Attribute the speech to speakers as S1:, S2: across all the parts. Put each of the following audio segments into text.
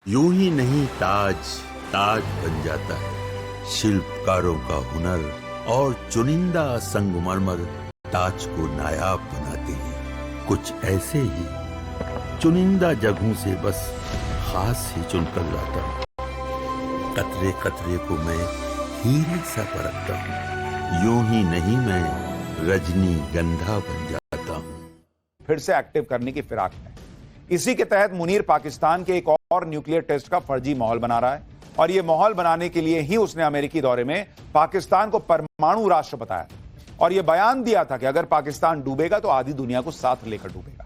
S1: यूं ही नहीं ताज ताज बन जाता है। शिल्पकारों का हुनर और चुनिंदा संगमरमर ताज को नायाब बनाते हैं। कुछ ऐसे ही चुनिंदा जगहों से बस खास ही चुनकर लाता हूँ। कतरे कतरे को मैं हीरे सा परखता हूँ। यूं ही नहीं मैं रजनी गंधा बन जाता हूँ।
S2: फिर से एक्टिव करने की फिराक में इसी के तहत मुनीर पाकिस्तान के एक और न्यूक्लियर टेस्ट का फर्जी माहौल बना रहा है और यह माहौल बनाने के लिए ही उसने अमेरिकी दौरे में पाकिस्तान को परमाणु राष्ट्र बताया और यह बयान दिया था कि अगर पाकिस्तान डूबेगा तो आधी दुनिया को साथ लेकर डूबेगा।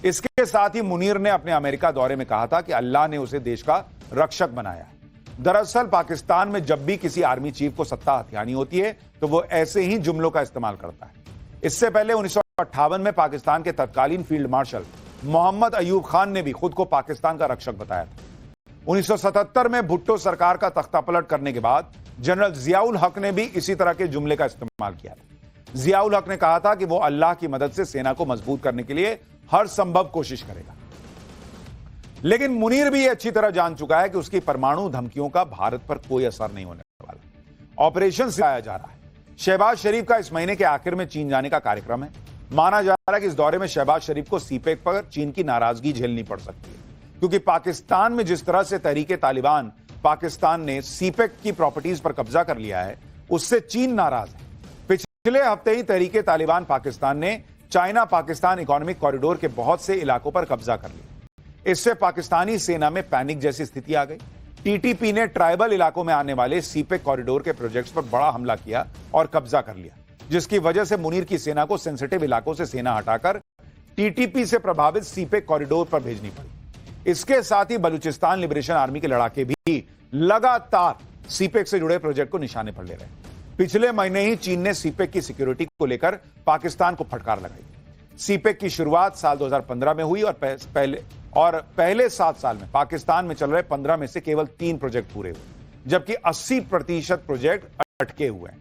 S2: इसके साथ ही मुनीर ने अपने अमेरिका दौरे में कहा था कि अल्लाह ने उसे देश का रक्षक बनाया है। दरअसल पाकिस्तान में जब भी किसी आर्मी चीफ को सत्ता हथियानी होती है तो वो ऐसे ही जुमलों का इस्तेमाल करता है। इससे पहले 1958 में पाकिस्तान के तत्कालीन फील्ड मार्शल मोहम्मद अयूब खान ने भी खुद को पाकिस्तान का रक्षक बताया था। 1977 में भुट्टो सरकार का तख्तापलट करने के बाद जनरल जियाउल हक ने भी इसी तरह के जुमले का इस्तेमाल किया था। जियाउल हक ने कहा था कि वो अल्लाह की मदद से सेना को मजबूत करने के लिए हर संभव कोशिश करेगा। लेकिन मुनीर भी ये अच्छी तरह जान चुका है कि उसकी परमाणु धमकियों का भारत पर कोई असर नहीं होने वाला। ऑपरेशन से आया जा रहा है। शहबाज शरीफ का इस महीने के आखिर में चीन जाने का कार्यक्रम है। माना जा रहा है कि इस दौरे में शहबाज शरीफ को सीपेक पर चीन की नाराजगी झेलनी पड़ सकती है, क्योंकि पाकिस्तान में जिस तरह से तहरीके तालिबान पाकिस्तान ने सीपेक की प्रॉपर्टीज पर कब्जा कर लिया है, उससे चीन नाराज है। पिछले हफ्ते ही तहरीके तालिबान पाकिस्तान ने चाइना पाकिस्तान इकोनॉमिक कॉरिडोर के बहुत से इलाकों पर कब्जा कर लिया। इससे पाकिस्तानी सेना में पैनिक जैसी स्थिति आ गई। टीटीपी ने ट्राइबल इलाकों में आने वाले सीपेक कॉरिडोर के प्रोजेक्ट्स पर बड़ा हमला किया और कब्जा कर लिया, जिसकी वजह से मुनीर की सेना को सेंसिटिव इलाकों से सेना हटाकर टीटीपी से प्रभावित सीपेक कॉरिडोर पर भेजनी पड़ी। इसके साथ ही बलूचिस्तान लिबरेशन आर्मी के लड़ाके भी लगातार सीपेक से जुड़े प्रोजेक्ट को निशाने पर ले रहे हैं। पिछले महीने ही चीन ने सीपेक की सिक्योरिटी को लेकर पाकिस्तान को फटकार लगाई। सीपेक की शुरुआत साल 2015 में हुई और पहले 7 साल में पाकिस्तान में चल रहे 15 में से केवल 3 प्रोजेक्ट पूरे हुए, जबकि 80% प्रोजेक्ट अटके हुए हैं।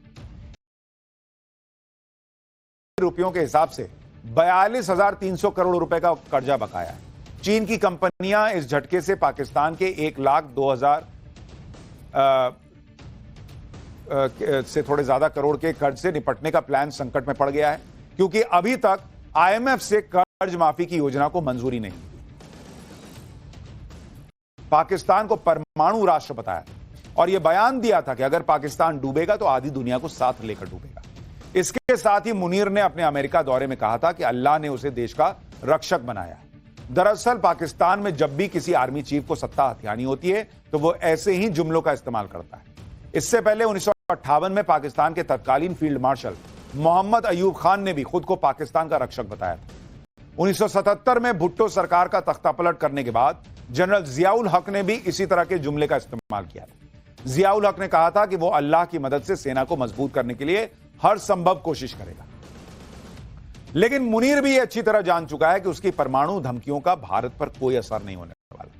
S2: रुपयों के हिसाब से 42,300 करोड़ रुपए का कर्जा बकाया है। चीन की कंपनियां इस झटके से पाकिस्तान के 1,02,000 से थोड़े ज्यादा करोड़ के कर्ज से निपटने का प्लान संकट में पड़ गया है, क्योंकि अभी तक आईएमएफ से कर्ज माफी की योजना को मंजूरी नहीं। पाकिस्तान को परमाणु राष्ट्र बताया और यह बयान दिया था कि अगर पाकिस्तान डूबेगा तो आधी दुनिया को साथ लेकर डूबेगा। इसके साथ ही मुनीर ने अपने अमेरिका दौरे में कहा था कि अल्लाह ने उसे देश का रक्षक बनाया है। दरअसल पाकिस्तान में जब भी किसी आर्मी चीफ को सत्ता हथियानी होती है तो वो ऐसे ही जुमलों का इस्तेमाल करता है। इससे पहले 1958 में पाकिस्तान के तत्कालीन फील्ड मार्शल मोहम्मद अयूब खान ने भी खुद को पाकिस्तान का रक्षक बताया था। 1977 में भुट्टो सरकार का तख्तापलट करने के बाद जनरल जियाउल हक ने भी इसी तरह के जुमले का इस्तेमाल किया था। जियाउल हक ने कहा था कि वो अल्लाह की मदद से सेना को मजबूत करने के लिए हर संभव कोशिश करेगा। लेकिन मुनीर भी ये अच्छी तरह जान चुका है कि उसकी परमाणु धमकियों का भारत पर कोई असर नहीं होने वाला।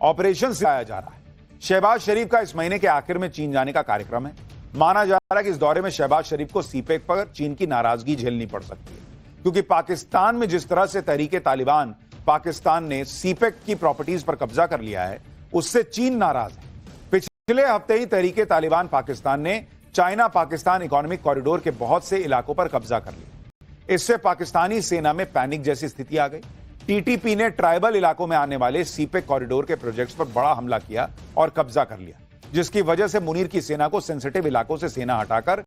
S2: ऑपरेशन से आया जा रहा है। शहबाज शरीफ का इस महीने के आखिर में चीन जाने का कार्यक्रम है। माना जा रहा है कि इस दौरे में शहबाज शरीफ को सीपेक पर चीन की नाराजगी झेलनी पड़ सकती है, क्योंकि पाकिस्तान में जिस तरह से तहरीके तालिबान पाकिस्तान ने सीपेक की प्रॉपर्टीज पर कब्जा कर लिया है, उससे चीन नाराज है। पिछले हफ्ते ही तहरीके तालिबान पाकिस्तान ने चाइना पाकिस्तान इकोनॉमिक कॉरिडोर के बहुत से इलाकों पर कब्जा कर लिया। इससे पाकिस्तानी सेना में पैनिक जैसी स्थिति आ गई। टीटीपी ने ट्राइबल इलाकों में आने वाले सीपेक कॉरिडोर के प्रोजेक्ट्स पर बड़ा हमला किया और कब्जा कर लिया, जिसकी वजह से मुनीर की सेना को सेंसिटिव इलाकों से सेना हटाकर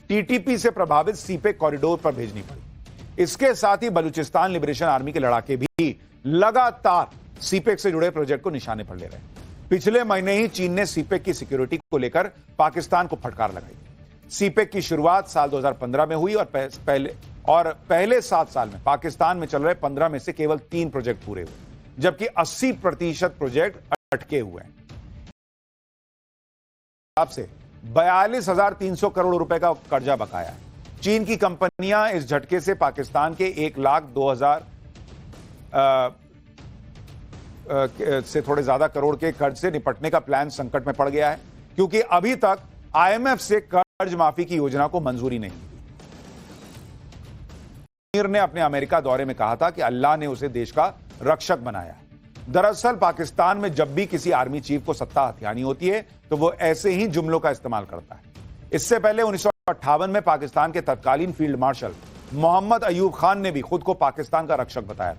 S2: टीटीपी से प्रभावित सीपेक कॉरिडोर पर भेजनी पड़ी। इसके साथ ही बलूचिस्तान लिबरेशन आर्मी के लड़ाके भी लगातार सीपेक से जुड़े प्रोजेक्ट को निशाने पर ले रहे हैं। पिछले महीने ही चीन ने सीपेक की सिक्योरिटी को लेकर पाकिस्तान को फटकार लगाई। सीपेक की शुरुआत साल 2015 में हुई और पहले 7 साल में पाकिस्तान में चल रहे 15 में से केवल 3 प्रोजेक्ट पूरे हुए, जबकि 80% प्रोजेक्ट अटके हुए हैं। से 42,300 करोड़ रुपए का कर्जा बकाया है। चीन की कंपनियां इस झटके से पाकिस्तान के 1,02,000 से थोड़े ज्यादा करोड़ के कर्ज से निपटने का प्लान संकट में पड़ गया है, क्योंकि अभी तक आईएमएफ से कर्ज माफी की योजना को मंजूरी नहीं। मुनीर ने अपने अमेरिका दौरे में कहा था कि अल्लाह ने उसे देश का रक्षक बनाया है। दरअसल पाकिस्तान में जब भी किसी आर्मी चीफ को सत्ता हथियानी होती है तो वो ऐसे ही जुमलों का इस्तेमाल करता है। इससे पहले 1958 में पाकिस्तान के तत्कालीन फील्ड मार्शल मोहम्मद अयूब खान ने भी खुद को पाकिस्तान का रक्षक बताया था।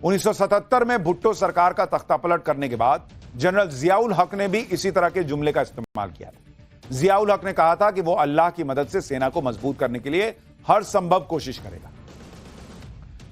S2: 1977 में भुट्टो सरकार का तख्तापलट करने के बाद जनरल जियाउल हक ने भी इसी तरह के जुमले का इस्तेमाल किया था। जियाउल हक ने कहा था कि वो अल्लाह की मदद से सेना को मजबूत करने के लिए हर संभव कोशिश करेगा।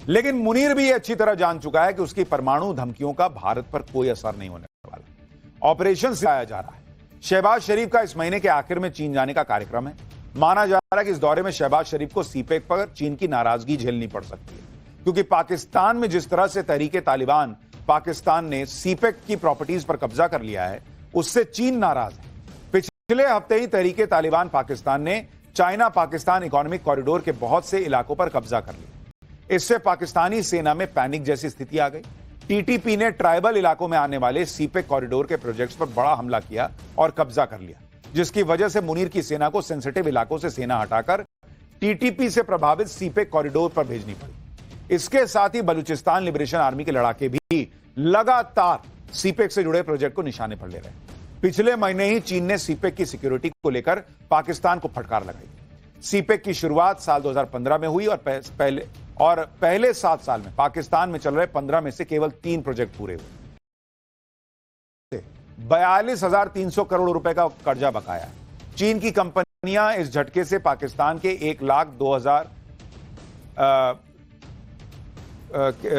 S2: लेकिन मुनीर भी अच्छी तरह जान चुका है कि उसकी परमाणु धमकियों का भारत पर कोई असर नहीं होने वाला। ऑपरेशन सिखाया जा रहा है। शहबाज शरीफ का इस महीने के आखिर में चीन जाने का कार्यक्रम है। माना जा रहा है कि इस दौरे में शहबाज शरीफ को सीपेक पर चीन की नाराजगी झेलनी पड़ सकती है, क्योंकि पाकिस्तान में जिस तरह से तहरीके तालिबान पाकिस्तान ने सीपेक की प्रॉपर्टीज पर कब्जा कर लिया है, उससे चीन नाराज है। पिछले हफ्ते ही तहरीके तालिबान पाकिस्तान ने चाइना पाकिस्तान इकोनॉमिक कॉरिडोर के बहुत से इलाकों पर कब्जा कर लिया। इससे पाकिस्तानी सेना में पैनिक जैसी स्थिति आ गई। टीटीपी ने ट्राइबल इलाकों में आने वाले सीपेक कॉरिडोर के प्रोजेक्ट्स पर बड़ा हमला किया और कब्जा कर लिया, जिसकी वजह से मुनीर की सेना को सेंसिटिव इलाकों से सेना हटाकर टीटीपी से प्रभावित सीपेक कॉरिडोर पर भेजनी पड़ी। इसके साथ ही बलूचिस्तान लिबरेशन आर्मी के लड़ाके भी लगातार सीपेक से जुड़े प्रोजेक्ट को निशाने पर ले रहे हैं। पिछले महीने ही चीन ने सीपेक की सिक्योरिटी को लेकर पाकिस्तान को फटकार लगाई। सीपेक की शुरुआत साल 2015 में हुई और पहले 7 साल में पाकिस्तान में चल रहे 15 में से केवल 3 प्रोजेक्ट पूरे हुए। 42,300 करोड़ रुपए का कर्जा बकाया। चीन की कंपनियां इस झटके से पाकिस्तान के 1,02,000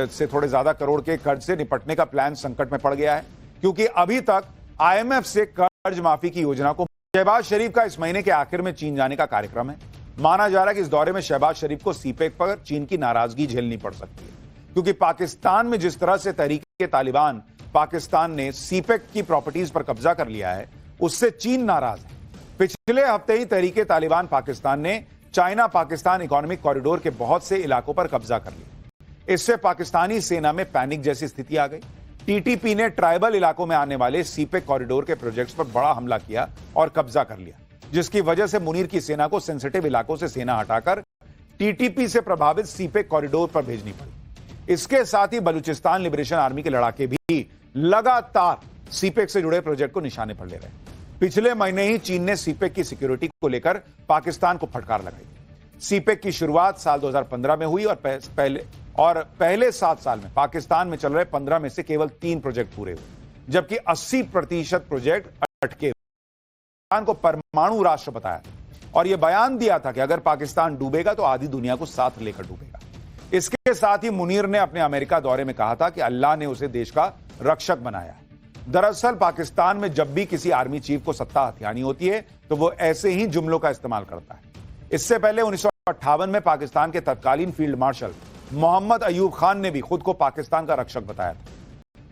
S2: से थोड़े ज्यादा करोड़ के कर्ज से निपटने का प्लान संकट में पड़ गया है, क्योंकि अभी तक आईएमएफ से कर्ज माफी की योजना को। शहबाज शरीफ का इस महीने के आखिर में चीन जाने का कार्यक्रम है। माना जा रहा है कि इस दौरे में शहबाज शरीफ को सीपेक पर चीन की नाराजगी झेलनी पड़ सकती है, क्योंकि पाकिस्तान में जिस तरह से तहरीके तालिबान पाकिस्तान ने सीपेक की प्रॉपर्टीज पर कब्जा कर लिया है, उससे चीन नाराज है। पिछले हफ्ते ही तहरीके तालिबान पाकिस्तान ने चाइना पाकिस्तान इकोनॉमिक कॉरिडोर के बहुत से इलाकों पर कब्जा कर लिया। इससे पाकिस्तानी सेना में पैनिक जैसी स्थिति आ गई। टीटीपी ने ट्राइबल इलाकों में आने वाले सीपेक कॉरिडोर के प्रोजेक्ट्स पर बड़ा हमला किया और कब्जा कर लिया, जिसकी वजह से मुनीर की सेना को सेंसिटिव इलाकों से सेना हटाकर टीटीपी से प्रभावित सीपेक कॉरिडोर पर भेजनी पड़ी। इसके साथ ही बलूचिस्तान लिबरेशन आर्मी के लड़ाके भी लगातार सीपेक से जुड़े प्रोजेक्ट को निशाने पर ले रहे हैं। पिछले महीने ही चीन ने सीपेक की सिक्योरिटी को लेकर पाकिस्तान को फटकार लगाई। सीपेक की शुरुआत साल 2015 में हुई और पहले 7 साल में पाकिस्तान में चल रहे 15 में से केवल 3 प्रोजेक्ट पूरे हुए, जबकि 80% प्रोजेक्ट अटके। पाकिस्तान को परमाणु राष्ट्र बताया और यह बयान दिया था कि अगर पाकिस्तान डूबेगा तो आधी दुनिया को साथ लेकर डूबेगा। इसके साथ ही मुनीर ने अपने अमेरिका दौरे में कहा था कि अल्लाह ने उसे देश का रक्षक बनाया। दरअसल पाकिस्तान में जब भी किसी आर्मी चीफ को सत्ता हथियानी होती है तो वो ऐसे ही जुमलों का इस्तेमाल करता है। इससे पहले 1958 में पाकिस्तान के तत्कालीन फील्ड मार्शल मोहम्मद अयूब खान ने भी खुद को पाकिस्तान का रक्षक बताया था।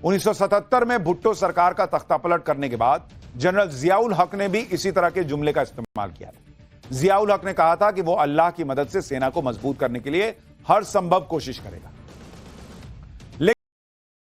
S2: 1977 में भुट्टो सरकार का तख्तापलट करने के बाद जनरल जियाउल हक ने भी इसी तरह के जुमले का इस्तेमाल किया था। जियाउल हक ने कहा था कि वो अल्लाह की मदद से सेना को मजबूत करने के लिए हर संभव कोशिश करेगा।